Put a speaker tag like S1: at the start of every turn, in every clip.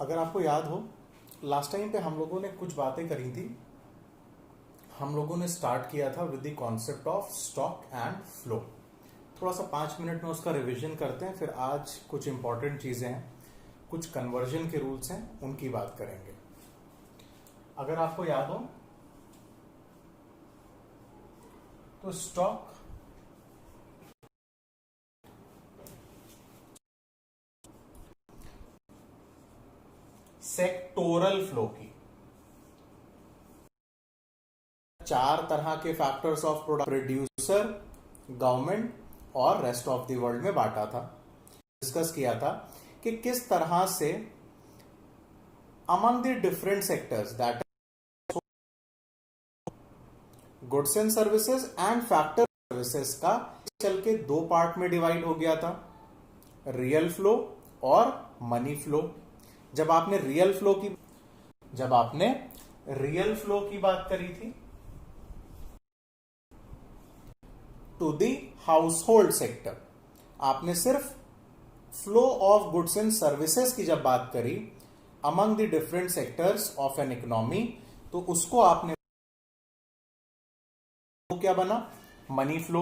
S1: अगर आपको याद हो, लास्ट टाइम पे हम लोगों ने कुछ बातें करी थी। हम लोगों ने स्टार्ट किया था with the concept of stock and flow. थोड़ा सा 5 मिनट में उसका रिवीजन करते हैं, फिर आज कुछ इंपॉर्टेंट चीजें हैं, कुछ कन्वर्जन के रूल्स हैं, उनकी बात करेंगे। अगर आपको याद हो तो स्टॉक सेक्टोरल फ्लो की 4 तरह के factors of product, producer, government और रेस्ट ऑफ द वर्ल्ड में बांटा था। डिस्कस किया था कि किस तरह से among the different sectors, that goods and services and factor services का चल के 2 पार्ट में डिवाइड हो गया था, रियल फ्लो और मनी फ्लो। जब आपने रियल फ्लो की बात करी थी टू द हाउसहोल्ड सेक्टर, आपने सिर्फ flow of goods and services की जब बात करी among the different sectors of an economy, तो उसको आपने क्या बना, money flow.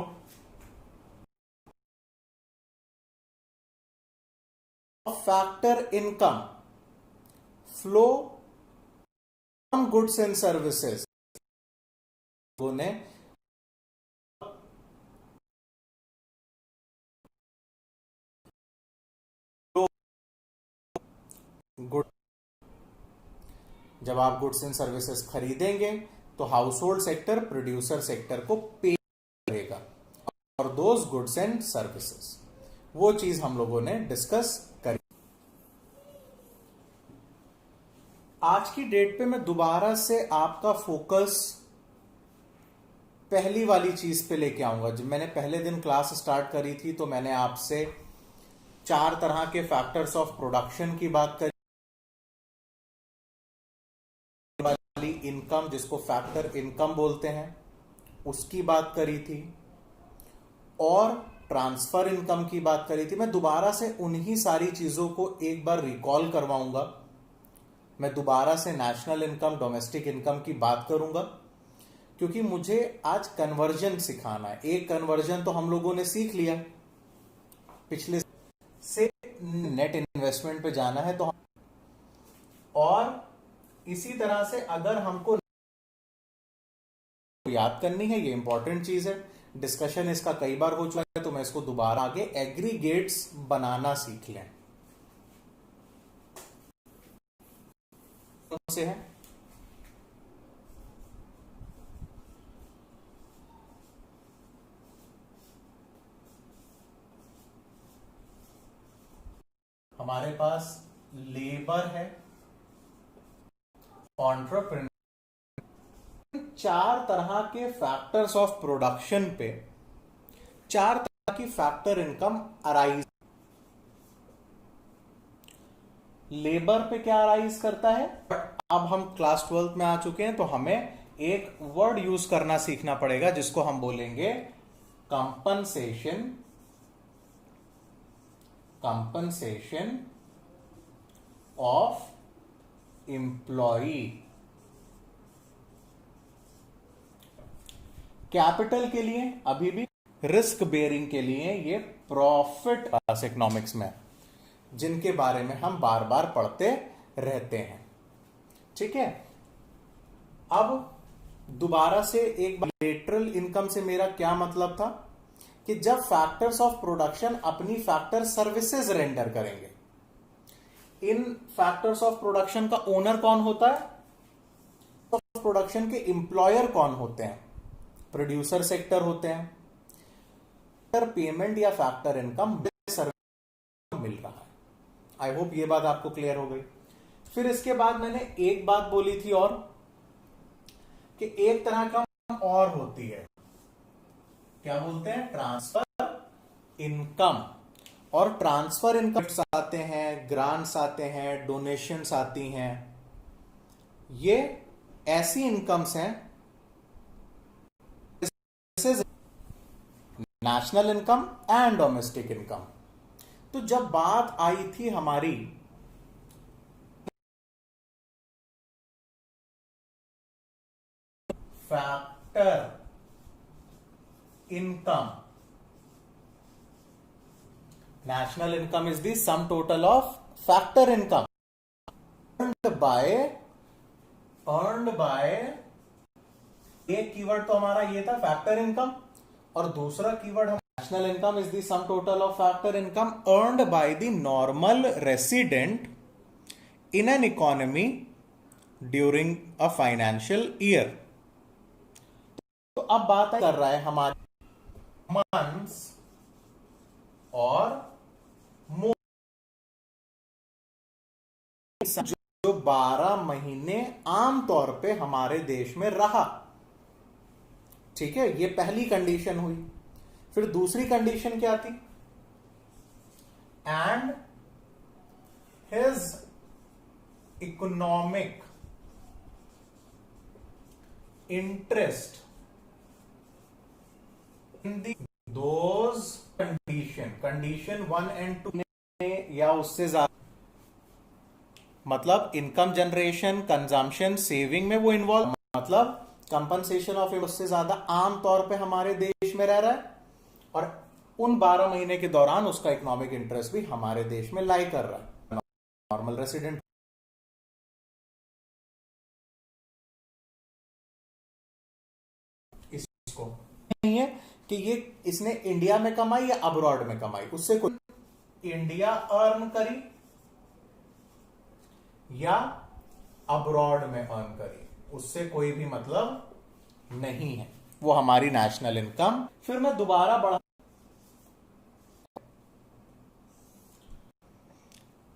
S1: Factor income flow on goods and services ने गुड, जब आप गुड्स एंड सर्विसेज खरीदेंगे तो house hold sector producer sector को पे करेगा और दोज गुड्स एंड सर्विसेज, वो चीज हम लोगों ने डिस्कस करी। आज की डेट पे मैं दोबारा से आपका फोकस पहली वाली चीज पे लेके आऊंगा। जब मैंने पहले दिन क्लास स्टार्ट करी थी तो मैंने आपसे 4 तरह के फैक्टर्स ऑफ प्रोडक्शन की बात करी, वाली इनकम जिसको फैक्टर इनकम बोलते हैं उसकी बात करी थी, और ट्रांसफर इनकम की बात करी थी। मैं दोबारा से उन्हीं सारी चीजों को एक बार रिकॉल करवाऊंगा। मैं दोबारा से नेशनल इनकम, डोमेस्टिक इनकम की बात करूंगा, क्योंकि मुझे आज कन्वर्जन सिखाना है। एक कन्वर्जन तो हम लोगों ने सीख लिया, पिछले से नेट इन्वेस्टमेंट पे जाना है तो, और इसी तरह से अगर हमको याद करनी है, ये इंपॉर्टेंट चीज है, डिस्कशन इसका कई बार हो चुका है, तो मैं इसको दोबारा आगे एग्रीगेट्स बनाना सीख लें। कौन से है? हमारे पास लेबर है, एंटरप्रेन्योर। 4 तरह के फैक्टर्स ऑफ प्रोडक्शन पे 4 तरह की फैक्टर इनकम अराइज। लेबर पे क्या अराइज करता है, अब हम क्लास 12th में आ चुके हैं तो हमें एक वर्ड यूज करना सीखना पड़ेगा जिसको हम बोलेंगे कंपनसेशन ऑफ एम्प्लॉई। कैपिटल के लिए अभी भी, रिस्क बेयरिंग के लिए ये प्रॉफिट इकोनॉमिक्स में, जिनके बारे में हम बार बार पढ़ते रहते हैं। ठीक है, अब दोबारा से एक बार, लेटरल इनकम से मेरा क्या मतलब था कि जब फैक्टर्स ऑफ प्रोडक्शन अपनी फैक्टर सर्विसेज रेंडर करेंगे, इन फैक्टर्स ऑफ प्रोडक्शन का ओनर कौन होता है, प्रोडक्शन के एम्प्लॉयर कौन होते हैं, प्रोड्यूसर सेक्टर होते हैं। पेमेंट या फैक्टर इनकम मिल रहा है। आई होप ये बात आपको क्लियर हो गई। फिर इसके बाद मैंने एक बात बोली थी और, कि एक तरह का और होती है, क्या बोलते हैं, ट्रांसफर इनकम। और ट्रांसफर इनकम आते हैं, ग्रांट्स आते हैं, डोनेशंस आती हैं। ये ऐसी इनकम्स हैं, national income and domestic income. तो जब बात आई थी हमारी factor income. National income is the sum total of factor income earned by एक कीवर्ड तो हमारा ये था फैक्टर इनकम, और दूसरा कीवर्ड हम national income is the some total of factor income earned by the normal resident in an economy during a financial year. तो अब बात कर रहा है हमारे मंथ्स और जो 12 महीने आमतौर पे हमारे देश में रहा। ठीक है, ये पहली कंडीशन हुई। फिर दूसरी कंडीशन क्या थी? And his economic interest in those condition 1 and 2 में या उससे ज्यादा, मतलब इनकम जनरेशन, कंजम्पशन, सेविंग में वो इन्वॉल्व, मतलब कंपनसेशन ऑफ उससे ज्यादा आमतौर पे हमारे देश में रह रहा है, और उन 12 महीने के दौरान उसका इकोनॉमिक इंटरेस्ट भी हमारे देश में लाई कर रहा है, नॉर्मल रेसिडेंट। इसको नहीं है कि ये इसने इंडिया में कमाई या अब्रॉड में कमाई, उससे कोई इंडिया अर्न करी या अब्रॉड में अर्न करी, उससे कोई भी मतलब नहीं है, वो हमारी नेशनल इनकम। फिर मैं दोबारा बढ़ा,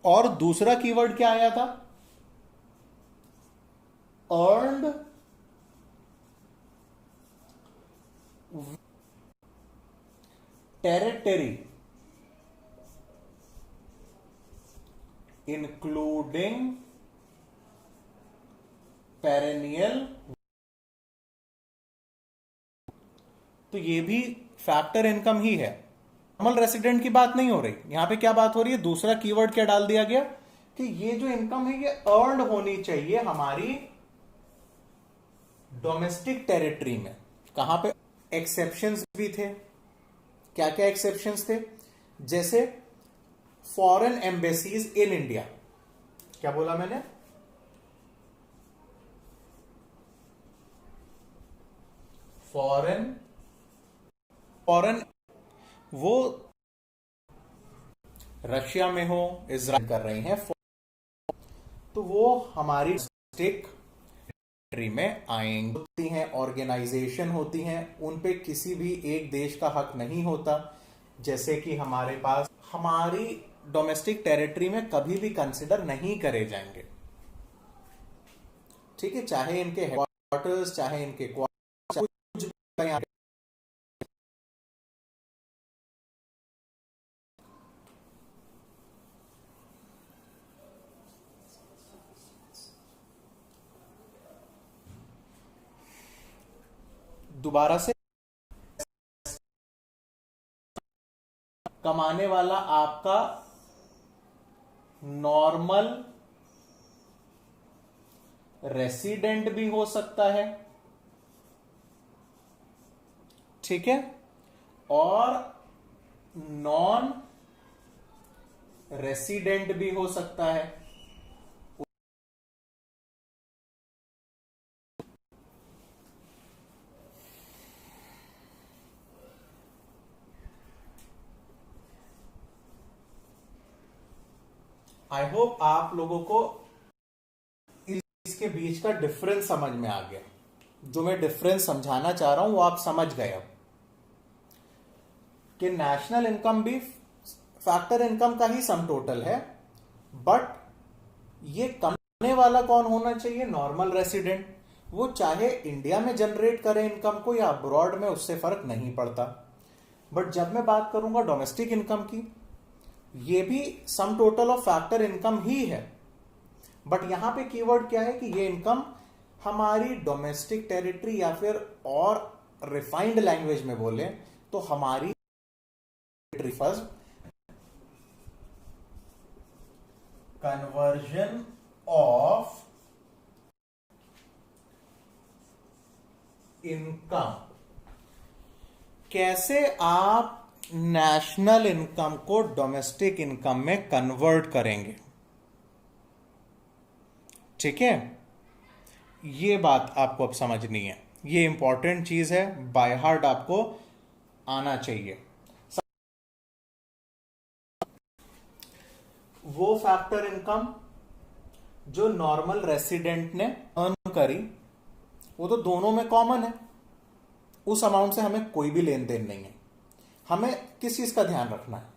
S1: और दूसरा कीवर्ड क्या आया था? Earned territory including perennial. तो ये भी फैक्टर इनकम ही है, नॉर्मल रेसिडेंट की बात नहीं हो रही यहां पे। क्या बात हो रही है? दूसरा कीवर्ड क्या डाल दिया गया कि ये जो इनकम है ये अर्नड होनी चाहिए हमारी डोमेस्टिक टेरिटरी में। कहां पे एक्सेप्शंस भी थे? क्या क्या एक्सेप्शंस थे? जैसे फॉरेन एम्बेसीज इन इंडिया। क्या बोला मैंने? फॉरेन वो रशिया में हो, इजराइल कर रही हैं, तो वो हमारी स्टेट में आएंगी। होती हैं, ऑर्गेनाइजेशन होती हैं, उन पे किसी भी एक देश का हक नहीं होता। जैसे कि हमारे पास हमारी डोमेस्टिक टेरिटरी में कभी भी कंसिडर नहीं करे जाएंगे। ठीक है, चाहे इनके हेडक्वार्टर्स, चाहे इनके कुछ भी। दोबारा से, कमाने वाला आपका नॉर्मल रेसिडेंट भी हो सकता है, ठीक है, और नॉन रेसिडेंट भी हो सकता है। आई होप आप लोगों को इसके बीच का डिफरेंस समझ में आ गया। जो मैं डिफरेंस समझाना चाह रहा हूं वो आप समझ गए अब, कि नेशनल इनकम भी फैक्टर इनकम का ही सम टोटल है, बट ये कमाने वाला कौन होना चाहिए? Normal resident. वो चाहे इंडिया में जनरेट करे इनकम को या अब्रॉड में, उससे फर्क नहीं पड़ता। बट जब मैं बात करूंगा डोमेस्टिक इनकम की, ये भी sum total of factor income ही है, बट यहां पे कीवर्ड क्या है कि ये इनकम हमारी डोमेस्टिक टेरिटरी, या फिर और रिफाइंड लैंग्वेज में बोले तो हमारी फर्स्ट कन्वर्जन ऑफ इनकम, कैसे आप नेशनल इनकम को डोमेस्टिक इनकम में कन्वर्ट करेंगे। ठीक है, ये बात आपको अब समझनी है, ये इंपॉर्टेंट चीज है, बाय हार्ट आपको आना चाहिए। वो फैक्टर इनकम जो नॉर्मल रेसिडेंट ने अर्न करी, वो तो दोनों में कॉमन है, उस अमाउंट से हमें कोई भी लेन देन नहीं है। हमें किस चीज का ध्यान रखना है,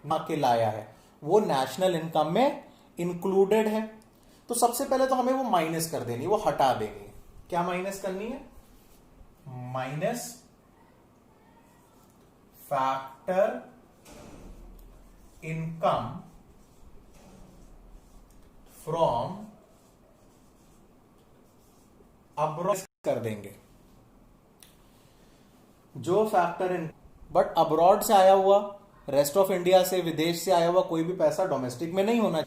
S1: ना के लाया है वो नेशनल इनकम में इंक्लूडेड है, तो सबसे पहले तो हमें वो माइनस कर देनी, वो हटा देनी है। क्या माइनस करनी है? Minus factor income from abroad कर देंगे। जो फैक्टर इन बट अब्रॉड से आया हुआ, रेस्ट ऑफ इंडिया से, विदेश से आया हुआ कोई भी पैसा डोमेस्टिक में नहीं होना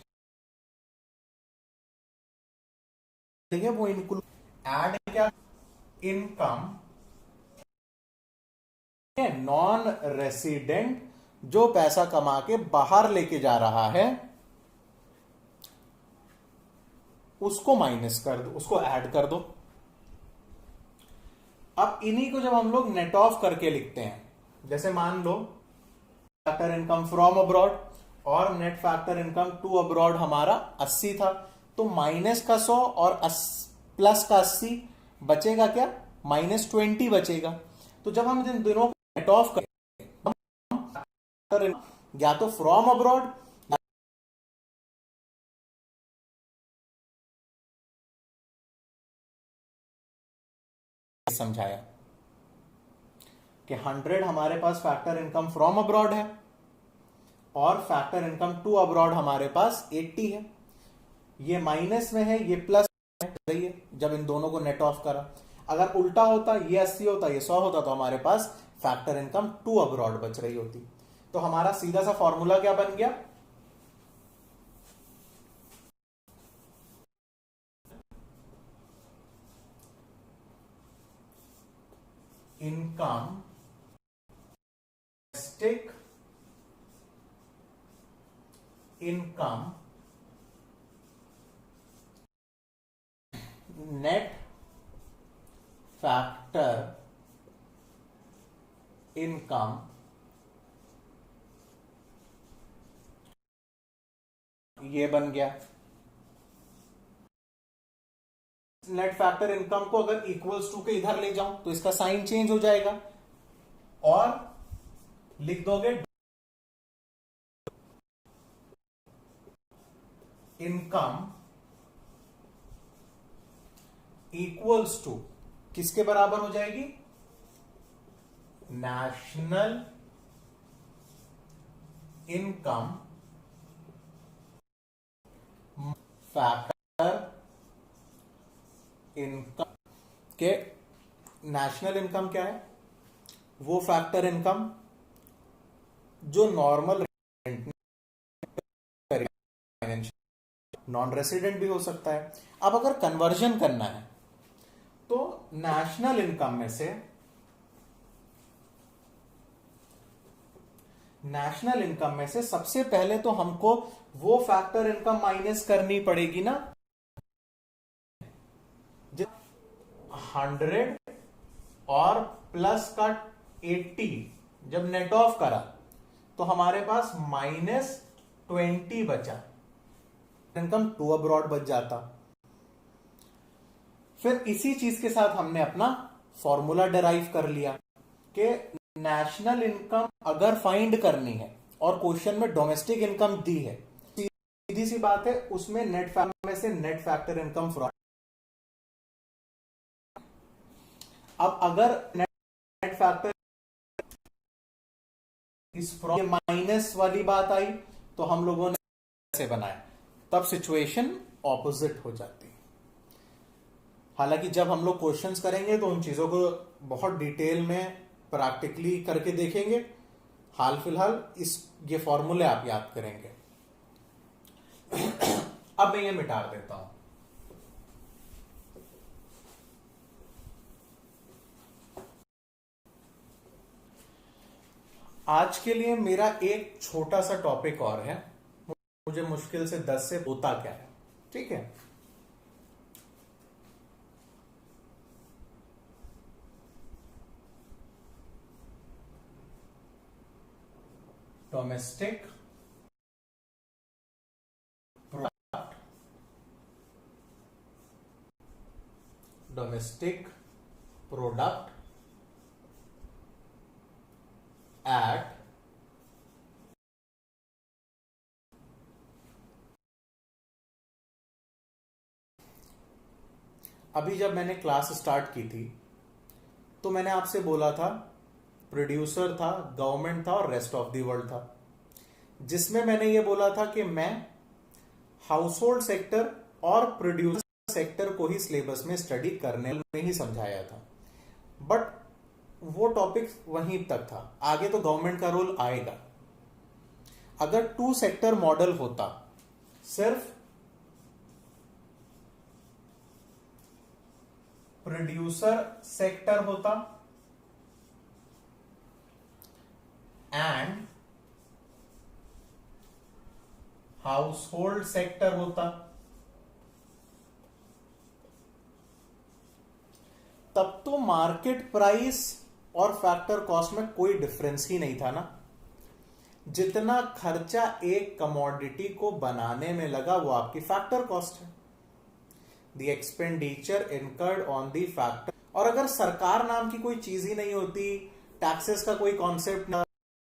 S1: चाहिए, वो इंक्लूड एड क्या, इनकम नॉन रेसिडेंट जो पैसा कमा के बाहर लेके जा रहा है उसको माइनस कर दो, उसको ऐड कर दो। अब इन्हीं को जब हम लोग नेट ऑफ करके लिखते हैं, जैसे मान लो फैक्टर इनकम फ्रॉम अब्रॉड और net factor income to abroad हमारा 80 था, तो माइनस का 100 और प्लस का 80 बचेगा क्या? -20 बचेगा। तो जब हम इन दोनों को नेट ऑफ करें, या तो फ्रॉम अब्रॉड समझाया कि 100 हमारे पास फैक्टर इनकम फ्रॉम अब्रॉड है और फैक्टर इनकम टू अब्रॉड हमारे पास 80 है। ये माइनस में है, ये प्लस में है, जब इन दोनों को नेट ऑफ करा। अगर उल्टा होता, ये 80 होता, ये 100 होता, तो हमारे पास फैक्टर इनकम टू अब्रॉड बच रही होती। तो हमारा सीधा सा फॉर्मूला क्या बन गया? Income domestic income net factor income ये बन गया। नेट फैक्टर इनकम को अगर इक्वल्स टू के इधर ले जाऊं तो इसका साइन चेंज हो जाएगा और लिख दोगे इनकम इक्वल्स टू, किसके बराबर हो जाएगी? नेशनल इनकम फैक्टर इनकम के। नेशनल इनकम क्या है? वो फैक्टर इनकम जो नॉर्मल नॉन रेसिडेंट भी हो सकता है। अब अगर कन्वर्जन करना है तो नेशनल इनकम में से, नेशनल इनकम में से सबसे पहले तो हमको वो फैक्टर इनकम माइनस करनी पड़ेगी ना, 100 और प्लस का 80 जब नेट ऑफ करा तो हमारे पास -20 बचा, इनकम टू अब्रॉड बच जाता। फिर इसी चीज के साथ हमने अपना फॉर्मूला डिराइव कर लिया कि नेशनल इनकम अगर फाइंड करनी है और क्वेश्चन में डोमेस्टिक इनकम दी है, सीधी सी बात है, उसमें नेट फैक्टर में से नेट फैक्टर इनकम फ्रॉम। अब अगर नेट फैक्टर इस फ्रॉम माइनस वाली बात आई तो हम लोगों ने ऐसे बनाया, तब सिचुएशन ऑपोजिट हो जाती है। हालांकि जब हम लोग क्वेश्चंस करेंगे तो उन चीजों को बहुत डिटेल में प्रैक्टिकली करके देखेंगे। हाल फिलहाल ये फॉर्मूले आप याद करेंगे। अब मैं ये मिटा देता हूं। आज के लिए मेरा एक छोटा सा टॉपिक और है, मुझे मुश्किल से 10 से होता क्या है, ठीक है। Domestic product, domestic product at अभी जब मैंने क्लास स्टार्ट की थी तो मैंने आपसे बोला था प्रोड्यूसर था, गवर्नमेंट था और रेस्ट ऑफ द वर्ल्ड था, जिसमें मैंने ये बोला था कि मैं हाउस होल्ड सेक्टर और प्रोड्यूसर सेक्टर को ही सिलेबस में स्टडी करने में ही समझाया था। बट वो टॉपिक वहीं तक था, आगे तो गवर्नमेंट का रोल आएगा। अगर 2 सेक्टर मॉडल होता, सिर्फ प्रोड्यूसर सेक्टर होता एंड हाउस होल्ड सेक्टर होता, तब तो मार्केट प्राइस और फैक्टर कॉस्ट में कोई डिफरेंस ही नहीं था ना। जितना खर्चा एक कमोडिटी को बनाने में लगा वो आपकी फैक्टर कॉस्ट है, the expenditure incurred on the factor. और अगर सरकार नाम की कोई चीज ही नहीं होती, टैक्सेस का कोई कॉन्सेप्ट ना,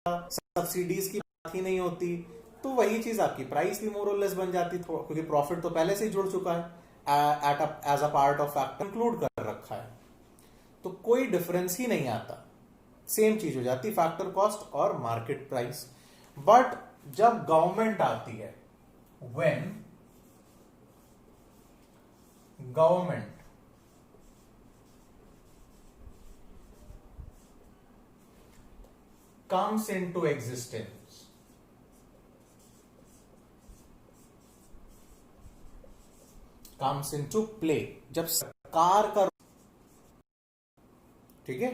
S1: सब्सिडीज की बात ही नहीं होती, तो वही चीज आपकी प्राइस भी मोर और लेस बन जाती, क्योंकि प्रॉफिट तो पहले से ही जुड़ चुका है, as a part of factor include कर रखा है, तो कोई डिफरेंस ही नहीं आता, सेम चीज हो जाती फैक्टर कॉस्ट और मार्केट प्राइस। बट जब गवर्नमेंट आती है, when government comes into existence, comes into play, जब सरकार का, ठीक है,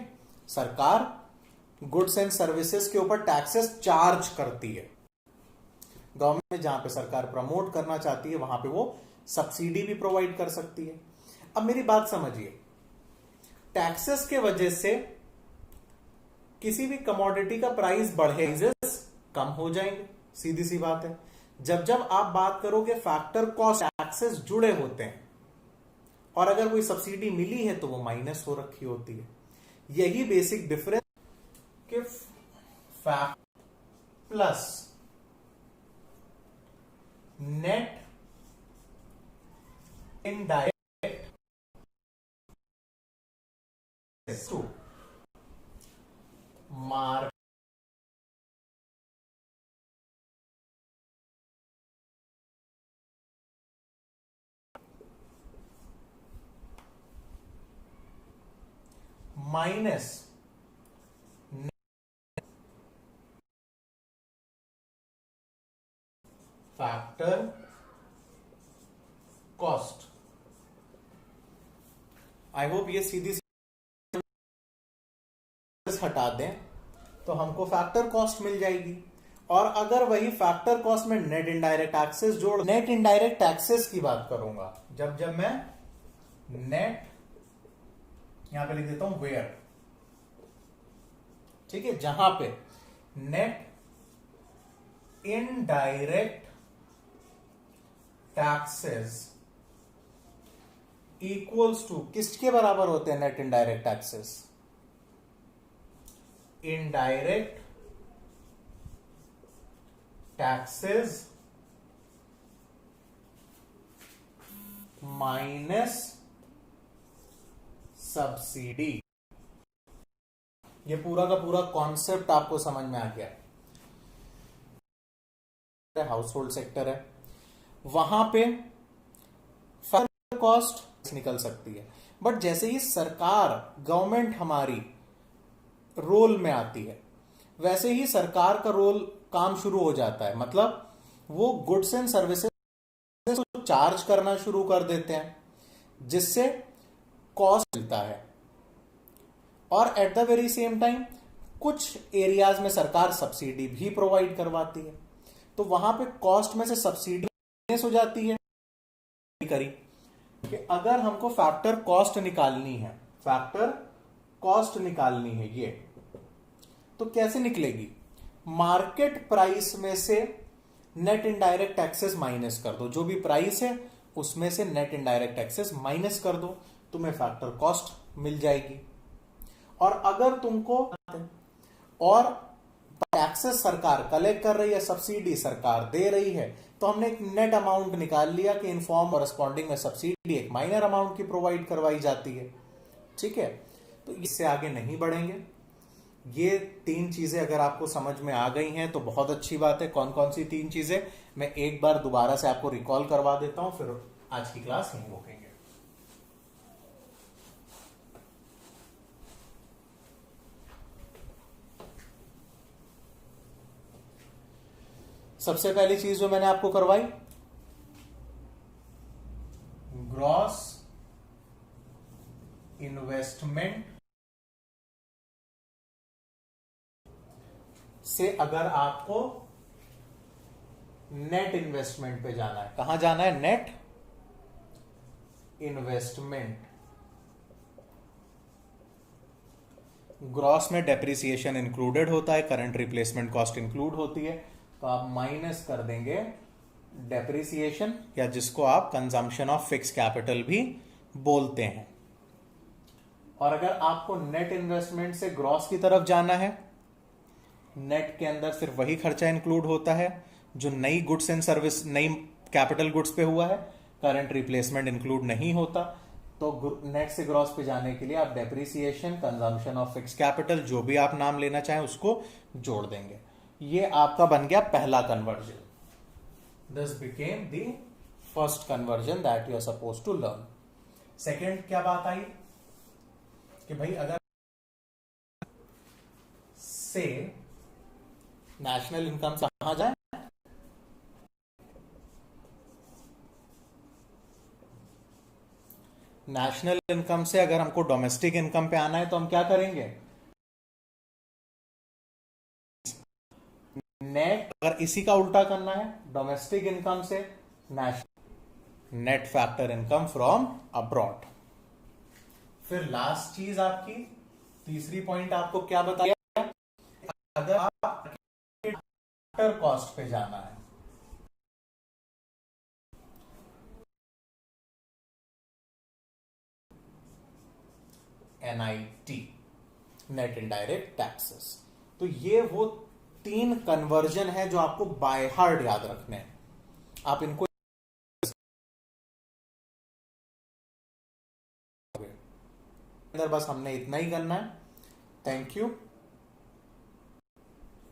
S1: सरकार गुड्स एंड सर्विसेज के ऊपर टैक्सेस चार्ज करती है। गवर्नमेंट जहां पे सरकार प्रमोट करना चाहती है वहां पे वो सब्सिडी भी प्रोवाइड कर सकती है। अब मेरी बात समझिए, टैक्सेस के वजह से किसी भी कमोडिटी का प्राइस बढ़े, कम हो जाएंगे, सीधी सी बात है। जब जब आप बात करोगे फैक्टर कॉस्ट, टैक्सेस जुड़े होते हैं, और अगर कोई सब्सिडी मिली है तो वो माइनस हो रखी होती है। यही बेसिक डिफरेंस कि fact plus net indirect to mark minus factor cost. I hope ये सीधी हटा दें तो हमको फैक्टर कॉस्ट मिल जाएगी। और अगर वही फैक्टर कॉस्ट में नेट इनडायरेक्ट टैक्सेस जोड़, नेट इनडायरेक्ट टैक्सेस की बात करूंगा जब जब मैं नेट, यहां पे लिख देता हूं वेयर, ठीक है, जहां पे net indirect taxes equals to, किसके बराबर होते हैं net indirect taxes? Indirect taxes minus subsidy. ये पूरा का पूरा कॉन्सेप्ट आपको समझ में आ गया। हाउस होल्ड सेक्टर है, वहां पे फैक्टर कॉस्ट निकल सकती है, बट जैसे ही सरकार, गवर्नमेंट हमारी रोल में आती है, वैसे ही सरकार का रोल काम शुरू हो जाता है। मतलब वो गुड्स एंड सर्विसेज को चार्ज करना शुरू कर देते हैं, जिससे कॉस्ट मिलता है। और at the very same time कुछ एरियाज में सरकार सब्सिडी भी प्रोवाइड करवाती है, तो वहां पे कॉस्ट में से सब्सिडी हो जाती है। करी कि अगर हमको फैक्टर कॉस्ट निकालनी है, फैक्टर कॉस्ट निकालनी है ये, तो कैसे निकलेगी? मार्केट प्राइस में से नेट इनडायरेक्ट टैक्सेस माइनस कर दो, जो भी प्राइस है उसमें से नेट इनडायरेक्ट टैक्सेस माइनस कर दो, तुम्हें फैक्टर कॉस्ट मिल जाएगी। और अगर तुमको और टैक्सेस सरकार कलेक्ट कर रही है, सब्सिडी सरकार दे रही है, तो हमने एक नेट अमाउंट निकाल लिया कि इनफॉर्म कॉरस्पॉन्डिंग में सब्सिडी एक माइनर अमाउंट की प्रोवाइड करवाई जाती है। ठीक है, तो इससे आगे नहीं बढ़ेंगे। ये 3 चीजें अगर आपको समझ में आ गई हैं तो बहुत अच्छी बात है। कौन कौन सी 3 चीजें, मैं एक बार दोबारा से आपको रिकॉल करवा देता हूं, फिर आज की क्लास यहीं रोकेंगे। सबसे पहली चीज जो मैंने आपको करवाई, ग्रॉस इन्वेस्टमेंट से अगर आपको नेट इन्वेस्टमेंट पे जाना है, कहां जाना है? Net investment. ग्रॉस में डेप्रिसिएशन इंक्लूडेड होता है, करंट रिप्लेसमेंट कॉस्ट इंक्लूड होती है, तो आप माइनस कर देंगे डेप्रिसिएशन, या जिसको आप कंजम्पशन ऑफ फिक्स कैपिटल भी बोलते हैं। और अगर आपको नेट इन्वेस्टमेंट से ग्रॉस की तरफ जाना है, नेट के अंदर सिर्फ वही खर्चा इंक्लूड होता है जो नई गुड्स एंड सर्विस, नई कैपिटल गुड्स पे हुआ है, करंट रिप्लेसमेंट इंक्लूड नहीं होता। तो नेट से ग्रॉस पे जाने के लिए आप depreciation, consumption of fix capital, जो भी आप नाम लेना चाहें उसको जोड़ देंगे। ये आपका बन गया पहला conversion. This became the first conversion that you are suppose to learn. Second क्या बात आई कि भाई अगर से नेशनल इनकम से कहां जाए, नेशनल इनकम से अगर हमको डोमेस्टिक इनकम पे आना है तो हम क्या करेंगे? नेट, अगर इसी का उल्टा करना है, डोमेस्टिक इनकम से national, net factor income from abroad. फिर लास्ट चीज आपकी तीसरी पॉइंट आपको क्या बताया? अगर आप फैक्टर कॉस्ट पे जाना है, NIT, नेट इनडायरेक्ट टैक्सेस। तो ये वो 3 कन्वर्जन है जो आपको बाय हार्ट याद रखने हैं। आप इनको बस हमने इतना ही करना है। Thank you.